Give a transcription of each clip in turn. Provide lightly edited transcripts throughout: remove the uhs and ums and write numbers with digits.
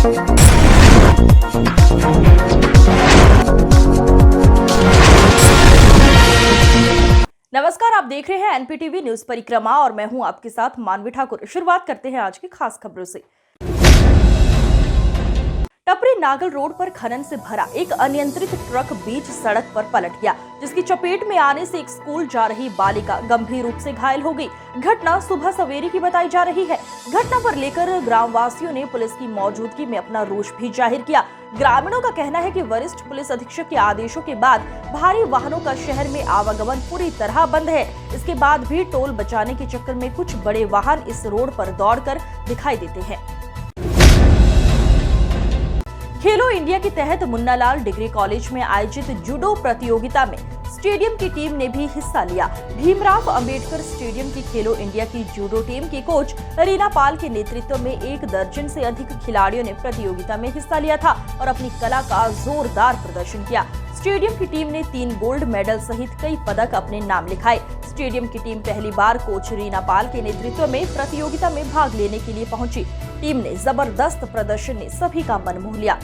नमस्कार, आप देख रहे हैं एनपीटीवी न्यूज परिक्रमा और मैं हूं आपके साथ मानवी ठाकुर। शुरुआत करते हैं आज की खास खबरों से। टपरी नागल रोड पर खनन से भरा एक अनियंत्रित ट्रक बीच सड़क पर पलट गया, जिसकी चपेट में आने से एक स्कूल जा रही बालिका गंभीर रूप से घायल हो गई। घटना सुबह सवेरे की बताई जा रही है। घटना पर लेकर ग्रामवासियों ने पुलिस की मौजूदगी में अपना रोष भी जाहिर किया। ग्रामीणों का कहना है कि वरिष्ठ पुलिस अधीक्षक के आदेशों के बाद भारी वाहनों का शहर में आवागमन पूरी तरह बंद है। इसके बाद भी टोल बचाने के चक्कर में कुछ बड़े वाहन इस रोड पर दौड़कर दिखाई देते हैं। खेलो इंडिया के तहत मुन्नालाल डिग्री कॉलेज में आयोजित जूडो प्रतियोगिता में स्टेडियम की टीम ने भी हिस्सा लिया। भीमराव अंबेडकर स्टेडियम की खेलो इंडिया की जूडो टीम की कोच रीना पाल के नेतृत्व में 1 दर्जन से अधिक खिलाड़ियों ने प्रतियोगिता में हिस्सा लिया था और अपनी कला का जोरदार प्रदर्शन किया। स्टेडियम की टीम ने 3 गोल्ड मेडल सहित कई पदक अपने नाम लिखाए। स्टेडियम की टीम पहली बार कोच रीना पाल के नेतृत्व में प्रतियोगिता में भाग लेने के लिए पहुंची। टीम ने जबरदस्त प्रदर्शन ने सभी का मन मोह लिया।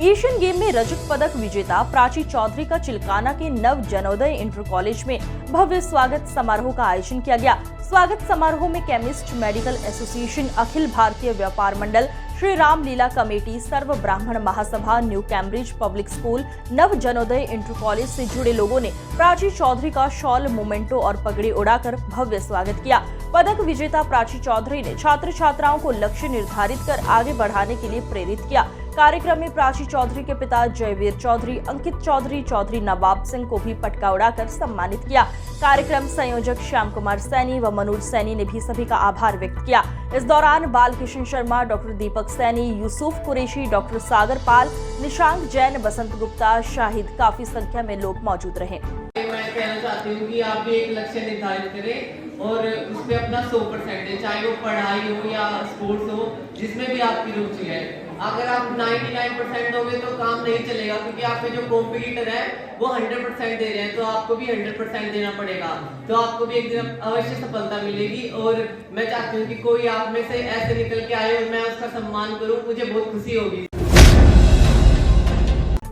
एशियन गेम में रजत पदक विजेता प्राची चौधरी का चिल्काना के नव जनोदय इंटर कॉलेज में भव्य स्वागत समारोह का आयोजन किया गया। स्वागत समारोह में chemist medical association, Akhil Bharatiya व्यापार मंडल, श्री राम लीला कमेटी, सर्व ब्राह्मण महासभा, न्यू कैम्ब्रिज पब्लिक स्कूल, नव जनोदय इंटर कॉलेज से जुड़े लोगों ने प्राची चौधरी का शॉल, मोमेंटो और पगड़ी उड़ाकर भव्य स्वागत किया। पदक विजेता प्राची चौधरी ने छात्र छात्राओं को लक्ष्य निर्धारित कर आगे बढ़ाने के लिए प्रेरित किया। कार्यक्रम में प्राची चौधरी के पिता जयवीर चौधरी, अंकित चौधरी, चौधरी नवाब सिंह को भी पटका उड़ाकर सम्मानित किया। कार्यक्रम संयोजक श्याम कुमार सैनी व मनोज सैनी ने भी सभी का आभार व्यक्त किया। इस दौरान बाल किशन शर्मा, डॉक्टर दीपक सैनी, यूसुफ कुरैशी, डॉक्टर सागर पाल, निशांक जैन, बसंत गुप्ता, शाहिद काफी संख्या में लोग मौजूद रहे। मैं कहना चाहती हूँ कि आप भी एक लक्ष्य निर्धारित करें और उस पर अपना 100% दें, चाहे वो पढ़ाई हो या स्पोर्ट्स हो, जिसमें भी आपकी रुचि है। अगर आप 99% दोगे तो काम नहीं चलेगा, क्योंकि आपके जो कॉम्पिटिटर है वो 100% दे रहे हैं, तो आपको भी 100% देना पड़ेगा। तो आपको भी एक दिन अवश्य सफलता मिलेगी। और मैं चाहती हूँ कि कोई आप में से ऐसे निकल के आए और मैं उसका सम्मान करूँ, मुझे बहुत खुशी होगी।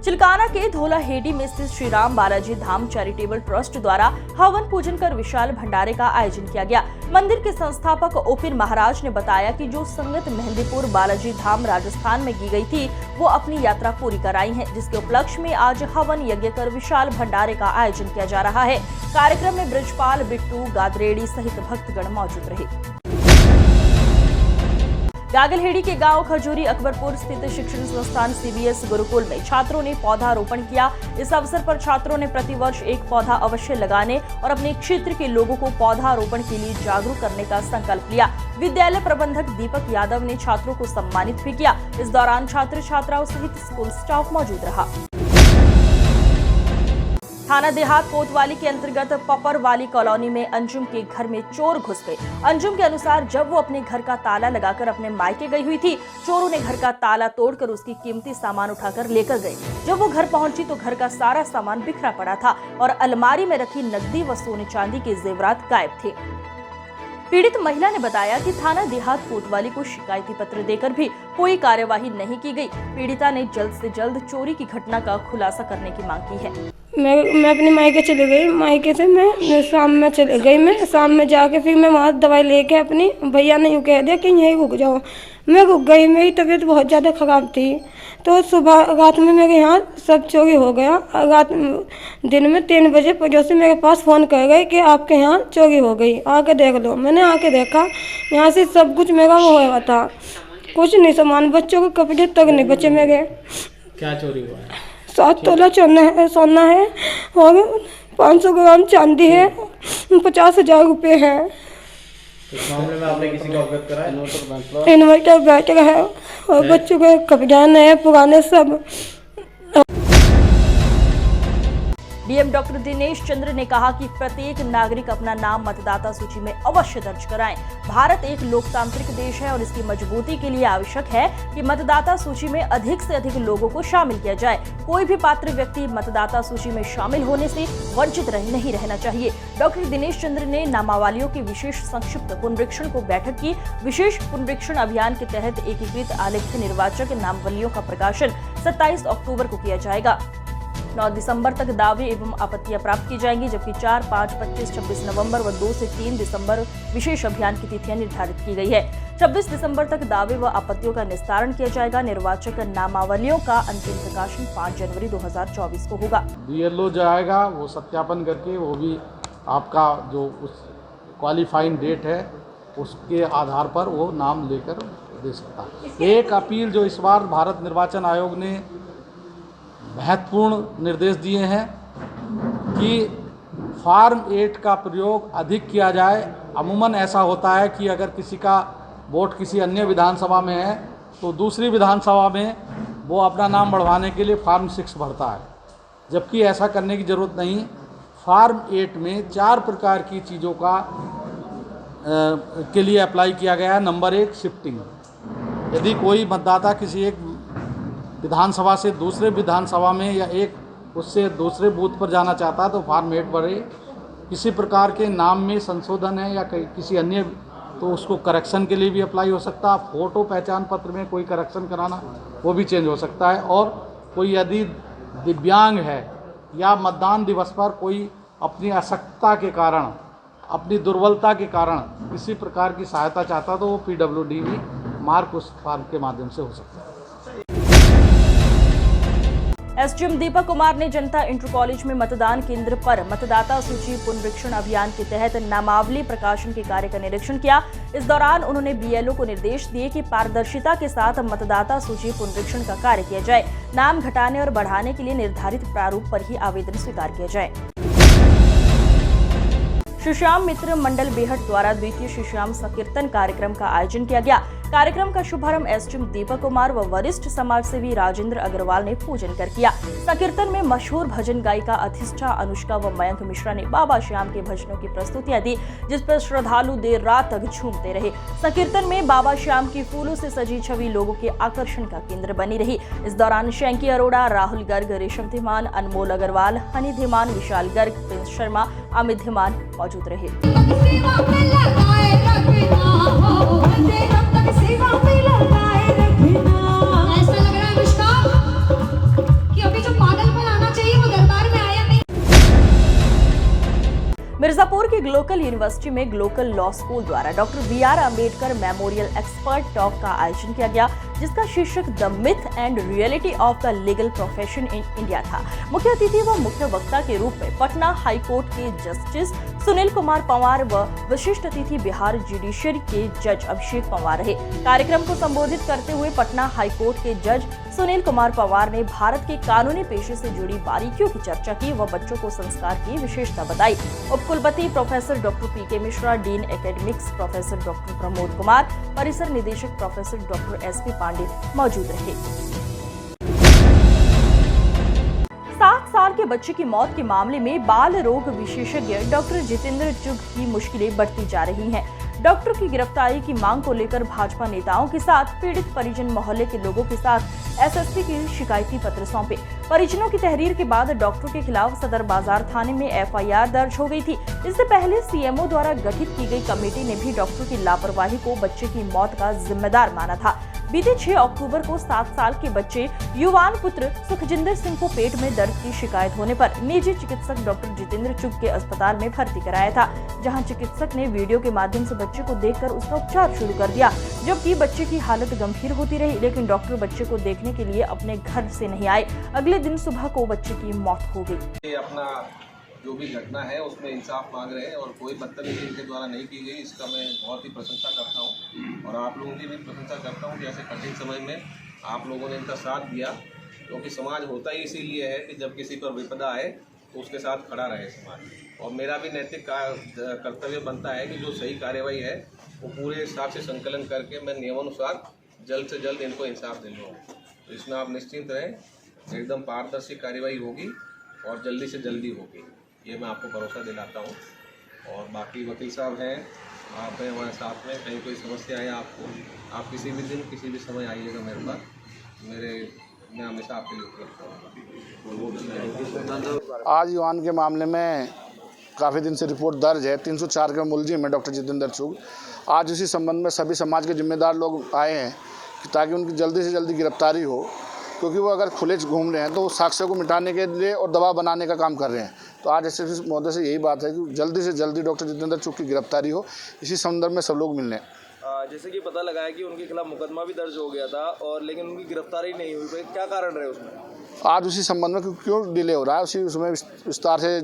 चिल्काना के धोलाहेडी में स्थित श्री राम बालाजी धाम चैरिटेबल ट्रस्ट द्वारा हवन पूजन कर विशाल भंडारे का आयोजन किया गया। मंदिर के संस्थापक ओपिन महाराज ने बताया कि जो संगत मेहंदीपुर बालाजी धाम राजस्थान में की गई थी, वो अपनी यात्रा पूरी कर आई है, जिसके उपलक्ष्य में आज हवन यज्ञ कर विशाल भंडारे का आयोजन किया जा रहा है। कार्यक्रम में ब्रजपाल, बिट्टू, गादरेडी सहित भक्तगण मौजूद रहे। गागलहेड़ी के गांव खजूरी अकबरपुर स्थित शिक्षण संस्थान सीबीएस गुरुकुल में छात्रों ने पौधारोपण किया। इस अवसर पर छात्रों ने प्रतिवर्ष एक पौधा अवश्य लगाने और अपने क्षेत्र के लोगों को पौधारोपण के लिए जागरूक करने का संकल्प लिया। विद्यालय प्रबंधक दीपक यादव ने छात्रों को सम्मानित भी किया। इस दौरान छात्र छात्राओं सहित स्कूल स्टाफ मौजूद रहा। थाना देहात कोतवाली के अंतर्गत पपरवाली कॉलोनी में अंजुम के घर में चोर घुस गए। अंजुम के अनुसार जब वो अपने घर का ताला लगाकर अपने मायके गई हुई थी, चोरों ने घर का ताला तोड़कर उसकी कीमती सामान उठाकर लेकर गए। जब वो घर पहुंची तो घर का सारा सामान बिखरा पड़ा था और अलमारी में रखी नकदी व सोने चांदी के जेवरात गायब थे। पीड़ित महिला ने बताया कि थाना देहात कोतवाली को शिकायती पत्र देकर भी कोई कार्यवाही नहीं की गई। पीड़िता ने जल्द से जल्द चोरी की घटना का खुलासा करने की मांग की है। मैं अपने मायके चली गई। मायके से मैं शाम में चली गई। मैं शाम में जाके फिर मैं वहाँ दवाई लेके अपनी भैया ने यूँ कह दिया कि यहीं रुक जाओ। मैं रुक गई। मेरी तबीयत बहुत ज़्यादा ख़राब थी। तो सुबह रात में मेरे यहाँ सब चोरी हो गया। रात दिन में 3 बजे पड़ोसी मेरे पास फ़ोन कर गए कि आपके यहाँ चोरी हो गई, आके देख लो। मैंने आके देखा, यहाँ से सब कुछ मेरा वो हुआ था, कुछ नहीं सामान, बच्चों के कपड़े तक नहीं बचे मेरे। क्या चोरी हुआ है? 7 तोला सोना है और 500 ग्राम चांदी है, 50,000 रुपये है। इस मामले में आपने किसी को अवगत कराया? इन्वर्टर बैठ रहा है और बच्चों के कपड़े नए पुराने सब। डीएम डॉक्टर दिनेश चंद्र ने कहा कि प्रत्येक नागरिक अपना नाम मतदाता सूची में अवश्य दर्ज कराएं। भारत एक लोकतांत्रिक देश है और इसकी मजबूती के लिए आवश्यक है कि मतदाता सूची में अधिक से अधिक लोगों को शामिल किया जाए। कोई भी पात्र व्यक्ति मतदाता सूची में शामिल होने से वंचित नहीं रहना चाहिए। डॉक्टर दिनेश चंद्र ने नामावलियों के विशेष संक्षिप्त पुनरीक्षण को बैठक की। विशेष पुनरीक्षण अभियान के तहत एकीकृत आलेख्य निर्वाचक नामावलियों का प्रकाशन 27 अक्टूबर को किया जाएगा। 9 दिसंबर तक दावे एवं आपत्तियां प्राप्त की जाएंगी, जबकि 4, 5, 25, 26 नवंबर व 2 से 3 दिसंबर विशेष अभियान की तिथियां निर्धारित की गई है। 26 दिसंबर तक दावे व आपत्तियों का निस्तारण किया जाएगा। निर्वाचक नामावलियों का अंतिम प्रकाशन 5 जनवरी 2024 को होगा। बीएलओ जो आएगा वो सत्यापन करके वो भी आपका जो उस क्वालिफाइंग डेट है उसके आधार पर वो नाम लेकर दे सकता है। एक अपील जो इस बार भारत निर्वाचन आयोग ने महत्वपूर्ण निर्देश दिए हैं कि फॉर्म 8 का प्रयोग अधिक किया जाए। अमूमन ऐसा होता है कि अगर किसी का वोट किसी अन्य विधानसभा में है तो दूसरी विधानसभा में वो अपना नाम बढ़वाने के लिए फॉर्म 6 भरता है, जबकि ऐसा करने की ज़रूरत नहीं। फॉर्म 8 में 4 प्रकार की चीज़ों का के लिए अप्लाई किया गया है। Number 1, shifting. यदि कोई मतदाता किसी एक विधानसभा से दूसरे विधानसभा में या एक उससे दूसरे बूथ पर जाना चाहता है तो फॉर्म 8 भरे। किसी प्रकार के नाम में संशोधन है या किसी अन्य तो उसको करेक्शन के लिए भी अप्लाई हो सकता है। फ़ोटो पहचान पत्र में कोई करेक्शन कराना वो भी चेंज हो सकता है। और कोई यदि दिव्यांग है या मतदान दिवस पर कोई अपनी अशक्तता के कारण, अपनी दुर्बलता के कारण किसी प्रकार की सहायता चाहता तो वो PWD भी मार्क उस फॉर्म के माध्यम से हो सकता है। एसडीएम दीपक कुमार ने जनता इंटर कॉलेज में मतदान केंद्र पर मतदाता सूची पुनरीक्षण अभियान के तहत नामावली प्रकाशन के कार्य का निरीक्षण किया। इस दौरान उन्होंने बीएलओ को निर्देश दिए कि पारदर्शिता के साथ मतदाता सूची पुनरीक्षण का कार्य किया जाए। नाम घटाने और बढ़ाने के लिए निर्धारित प्रारूप पर ही आवेदन स्वीकार किया जाए। श्रीश्याम मित्र मंडल बेहट द्वारा द्वितीय श्रीश्याम संकीर्तन कार्यक्रम का आयोजन किया गया। कार्यक्रम का शुभारंभ एसडीएम दीपक कुमार व वरिष्ठ समाजसेवी राजेंद्र अग्रवाल ने पूजन कर किया। संकीर्तन में मशहूर भजन गायिका अधिष्ठा अनुष्का व मयंक मिश्रा ने बाबा श्याम के भजनों की प्रस्तुतियां दी, जिस पर श्रद्धालु देर रात तक झूमते रहे। संकीर्तन में बाबा श्याम की फूलों से सजी छवि लोगों के आकर्षण का केंद्र बनी रही। इस दौरान शैंकी अरोड़ा, राहुल गर्ग, रेशम धीमान, अनमोल अग्रवाल, हनी धीमान, विशाल गर्ग, प्रिंस शर्मा, अमित धीमान मौजूद रहे। ऐसा लग रहा है अनुष्का कि अभी जो पागलपन आना चाहिए वो दरबार में आया नहीं। मिर्जापुर की ग्लोकल यूनिवर्सिटी में ग्लोकल लॉ स्कूल द्वारा doctor BR Ambedkar memorial expert talk का आयोजन किया गया, जिसका शीर्षक the myth and reality of the legal profession in India था। मुख्य अतिथि व मुख्य वक्ता के रूप में पटना हाईकोर्ट के जस्टिस सुनील कुमार पंवार व विशिष्ट अतिथि बिहार जुडिशरी के जज अभिषेक पंवार रहे। कार्यक्रम को संबोधित करते हुए पटना हाईकोर्ट के जज सुनील कुमार पंवार ने भारत के कानूनी पेशे से जुड़ी बारीकियों की चर्चा की व बच्चों को संस्कार की विशेषता बताई। उपकुलपति professor doctor PK Mishra, dean academics professor doctor Pramod Kumar, परिसर निदेशक प्रोफेसर डॉक्टर SP पांडे मौजूद रहे। 7 साल के बच्चे की मौत के मामले में बाल रोग विशेषज्ञ डॉक्टर जितेंद्र चुग की मुश्किलें बढ़ती जा रही हैं। डॉक्टर की गिरफ्तारी की मांग को लेकर भाजपा नेताओं के साथ पीड़ित परिजन मोहल्ले के लोगों के साथ SSP की शिकायती पत्र सौंपे। परिजनों की तहरीर के बाद डॉक्टर के खिलाफ सदर बाजार थाने में FIR दर्ज हो गई थी। इससे पहले CMO द्वारा गठित की गई कमेटी ने भी डॉक्टर की लापरवाही को बच्चे की मौत का जिम्मेदार माना था। बीते 6 अक्टूबर को 7 साल के बच्चे युवान पुत्र सुखजिंदर सिंह को पेट में दर्द की शिकायत होने पर निजी चिकित्सक डॉक्टर जितेंद्र चुग के अस्पताल में भर्ती कराया था, जहां चिकित्सक ने वीडियो के माध्यम से बच्चे को देखकर उसका उपचार शुरू कर दिया, जबकि बच्चे की हालत गंभीर होती रही, लेकिन डॉक्टर बच्चे को देखने के लिए अपने घर से नहीं आए। अगले दिन सुबह को बच्चे की मौत हो गई। अपना जो भी घटना है उसमें इंसाफ मांग रहे हैं और कोई बदतमीजी इनके द्वारा नहीं की गई, इसका मैं बहुत ही प्रशंसा करता हूं और आप लोगों की भी प्रशंसा करता हूं कि ऐसे कठिन समय में आप लोगों ने इनका साथ दिया, क्योंकि समाज होता ही इसीलिए है कि जब किसी पर विपदा आए तो उसके साथ खड़ा रहे समाज। और मेरा भी नैतिक कर्तव्य बनता है कि जो सही कार्यवाही है वो पूरे साक्ष्य संकलन करके मैं नियमानुसार जल्द से जल्द इनको इंसाफ दिलवाऊँ। तो इसमें आप निश्चिंत रहें, एकदम पारदर्शी कार्यवाही होगी और जल्दी से जल्दी होगी, ये मैं आपको भरोसा दिलाता हूँ। और बाकी वकील साहब हैं, आप हैं हमारे साथ में, कहीं कोई समस्या है आपको, आप किसी भी दिन किसी भी समय आइएगा मेरे पास, मैं हमेशा आपके लिए उपलब्ध हूँ। आज युवान के मामले में काफ़ी दिन से रिपोर्ट दर्ज है। 304 के मुलजिम है डॉक्टर जितेंद्र चुग। आज इसी संबंध में सभी समाज के जिम्मेदार लोग आए हैं ताकि उनकी जल्दी से जल्दी गिरफ्तारी हो, क्योंकि वो अगर खुले घूम रहे हैं तो साक्ष्यों को मिटाने के लिए और दबाव बनाने का काम कर रहे हैं। तो आज एसएसपी महोदय से यही बात है कि जल्दी से जल्दी डॉक्टर जितेंद्र चुग की गिरफ्तारी हो। इसी संदर्भ में सब लोग मिलने जैसे कि पता लगा है कि उनके खिलाफ मुकदमा भी दर्ज हो गया था और लेकिन उनकी गिरफ्तारी नहीं हुई, तो क्या कारण रहे उसमें? आज उसी संबंध में क्यों डिले हो रहा है उसमें विस्तार से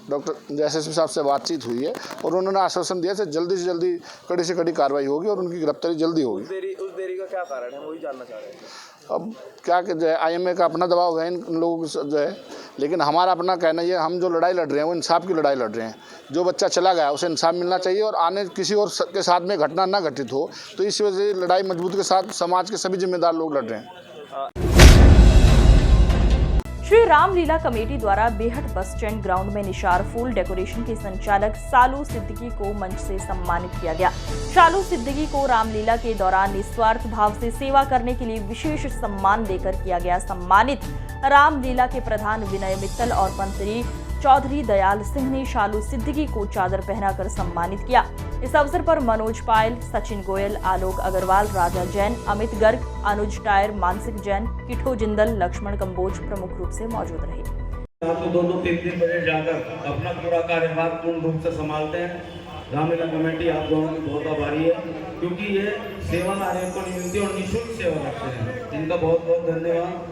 डॉक्टर एसएसपी साहब से बातचीत हुई है और उन्होंने आश्वासन दिया से जल्दी कड़ी से कड़ी कार्रवाई होगी और उनकी गिरफ्तारी जल्दी होगी। उस देरी का क्या कारण है, वही जानना चाह रहे हैं। अब क्या कि जो है IMA का अपना दबाव है इन लोगों को जो है, लेकिन हमारा अपना कहना ये, हम जो लड़ाई लड़ रहे हैं वो इंसाफ की लड़ाई लड़ रहे हैं। जो बच्चा चला गया उसे इंसाफ मिलना चाहिए और आने किसी और के साथ में घटना ना घटित हो, तो इस वजह से लड़ाई मजबूती के साथ समाज के सभी जिम्मेदार लोग लड़ रहे हैं। श्री रामलीला कमेटी द्वारा बेहट बस स्टैंड ग्राउंड में निशार फूल डेकोरेशन के संचालक शालू सिद्दीकी को मंच से सम्मानित किया गया। शालू सिद्दीकी को रामलीला के दौरान निस्वार्थ भाव से सेवा करने के लिए विशेष सम्मान देकर किया गया सम्मानित। रामलीला के प्रधान विनय मित्तल और मंत्री चौधरी दयाल सिंह ने शालू सिद्दीकी को चादर पहनाकर सम्मानित किया। इस अवसर पर मनोज पायल, सचिन गोयल, आलोक अग्रवाल, राजा जैन, अमित गर्ग, अनुज टायर, मानसिक जैन, किठो जिंदल, लक्ष्मण कंबोज प्रमुख रूप से मौजूद रहे। आप 2-3 बजे जाकर अपना पूरा कार्यभार पूर्ण रूप से संभालते हैं। रामलीला कमेटी आप दोनों की बहुत आभारी है, क्योंकि ये सेवा नारियों को नहीं मिलती और निःशुल्क सेवा करते हैं। इनका बहुत बहुत धन्यवाद।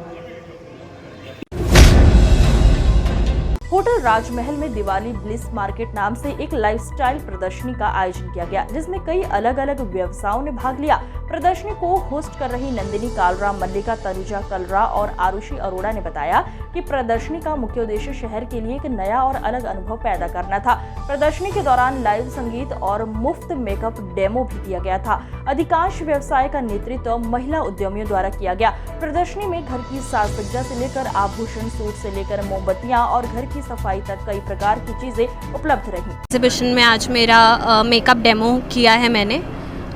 होटल राजमहल में दिवाली ब्लिस मार्केट नाम से एक लाइफस्टाइल प्रदर्शनी का आयोजन किया गया, जिसमें कई अलग अलग व्यवसायों ने भाग लिया। प्रदर्शनी को होस्ट कर रही नंदिनी कालरा, मल्लिका तनुजा कलरा और आरुषि अरोड़ा ने बताया कि प्रदर्शनी का मुख्य उद्देश्य शहर के लिए एक नया और अलग अनुभव पैदा करना था। प्रदर्शनी के दौरान लाइव संगीत और मुफ्त मेकअप डेमो भी दिया गया था। अधिकांश व्यवसाय का नेतृत्व महिला उद्यमियों द्वारा किया गया। प्रदर्शनी में घर की साज सज्जा से लेकर आभूषण, सूट से लेकर मोमबत्तियां और घर की सफाई तक कई प्रकार की चीजें उपलब्ध रही। एग्जीबिशन में आज मेरा मेकअप डेमो किया है मैंने,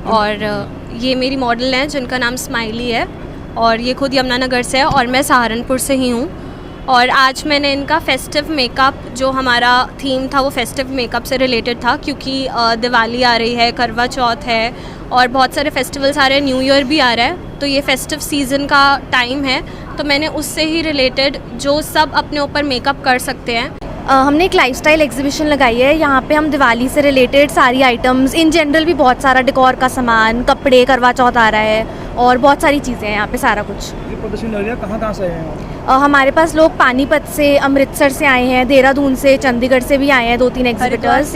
और ये मेरी मॉडल हैं जिनका नाम स्माइली है और ये खुद यमुनानगर से है और मैं सहारनपुर से ही हूँ। और आज मैंने इनका फेस्टिव मेकअप, जो हमारा थीम था वो फेस्टिव मेकअप से रिलेटेड था, क्योंकि दिवाली आ रही है, करवा चौथ है और बहुत सारे फेस्टिवल्स आ रहे हैं, न्यू ईयर भी आ रहा है, तो ये फेस्टिव सीज़न का टाइम है, तो मैंने उससे ही रिलेटेड जो सब अपने ऊपर मेकअप कर सकते हैं। हमने एक लाइफस्टाइल एग्जीबिशन लगाई है। यहाँ पे हम दिवाली से रिलेटेड सारी आइटम्स, इन जनरल भी बहुत सारा डेकोर का सामान, कपड़े, करवा चौथ आ रहा है और बहुत सारी चीज़ें हैं यहाँ पे, सारा कुछ। ये प्रदर्शनी लग रही है, कहाँ से आए हैं? हमारे पास लोग पानीपत से, अमृतसर से आए हैं, देहरादून से, चंडीगढ़ से भी आए हैं, 2-3 एग्जीबिटर्स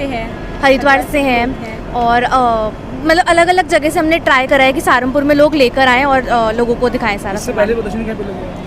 हरिद्वार से हैं और मतलब अलग अलग जगह से हमने ट्राई करा है कि सहारनपुर में लोग लेकर आएँ और लोगों को दिखाएं सारा। इससे पहले प्रदर्शनी कहाँ पे लगी है?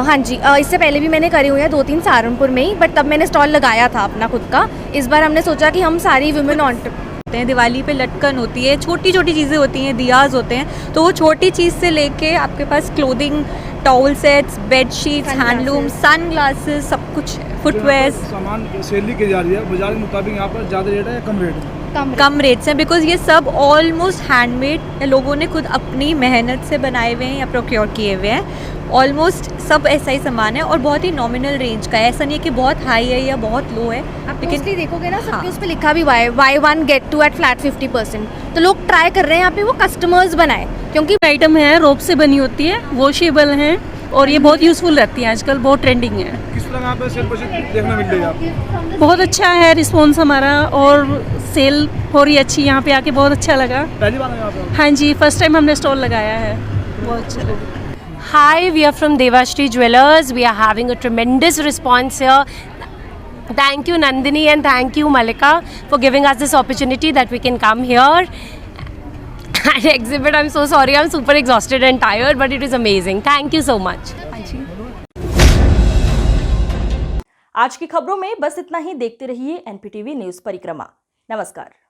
हाँ जी, इससे पहले भी मैंने करी हुई है 2-3 सहारनपुर में ही, बट तब मैंने स्टॉल लगाया था अपना खुद का। इस बार हमने सोचा कि हम सारी वुमेन होते हैं, दिवाली पे लटकन होती है, छोटी छोटी चीज़ें होती हैं, दियाज होते हैं, तो वो छोटी चीज़ से लेके आपके पास clothing, towel sets, bed sheets, handloom, sunglasses, सब कुछ है, फुटवेयर। सामान सेल की जा रही है, बाजार के मुताबिक यहाँ पर ज़्यादा रेट है या कम रेट है? कम रेट्स हैं, बिकॉज ये सब ऑलमोस्ट हैंडमेड लोगों ने खुद अपनी मेहनत से बनाए हुए हैं या प्रोक्योर किए हुए हैं। ऑलमोस्ट सब ऐसा ही सामान है और बहुत ही नॉमिनल रेंज का है, ऐसा नहीं है कि बहुत हाई है या बहुत लो है। लेकिन देखोगे ना, सबके उस पर लिखा भी हुआ है buy one get two at flat 50%। तो लोग ट्राई कर रहे हैं यहाँ पे वो कस्टमर्स बनाए, क्योंकि आइटम है रोप से बनी होती है, वॉशेबल है और ये बहुत यूज़फुल रहती है, आजकल बहुत ट्रेंडिंग है। किस तरह यहाँ पे सेल देखने मिल रही है आपको? बहुत अच्छा है रिस्पॉन्स हमारा और सेल हो रही अच्छी, यहाँ पे आके बहुत अच्छा लगा। पहली बार यहाँ पे? हाँ जी, फर्स्ट टाइम हमने स्टॉल लगाया है, बहुत अच्छा लगा। Hi, we are from Devashri Jewellers. We are having a tremendous response here. Thank you Nandini and thank you Mallika for giving us this opportunity that we can come here and exhibit. I'm so sorry, I'm super exhausted and tired, but it is amazing. Thank you so much. आज की खबरों में बस इतना ही। देखते रहिए NPTV news परिक्रमा। नमस्कार।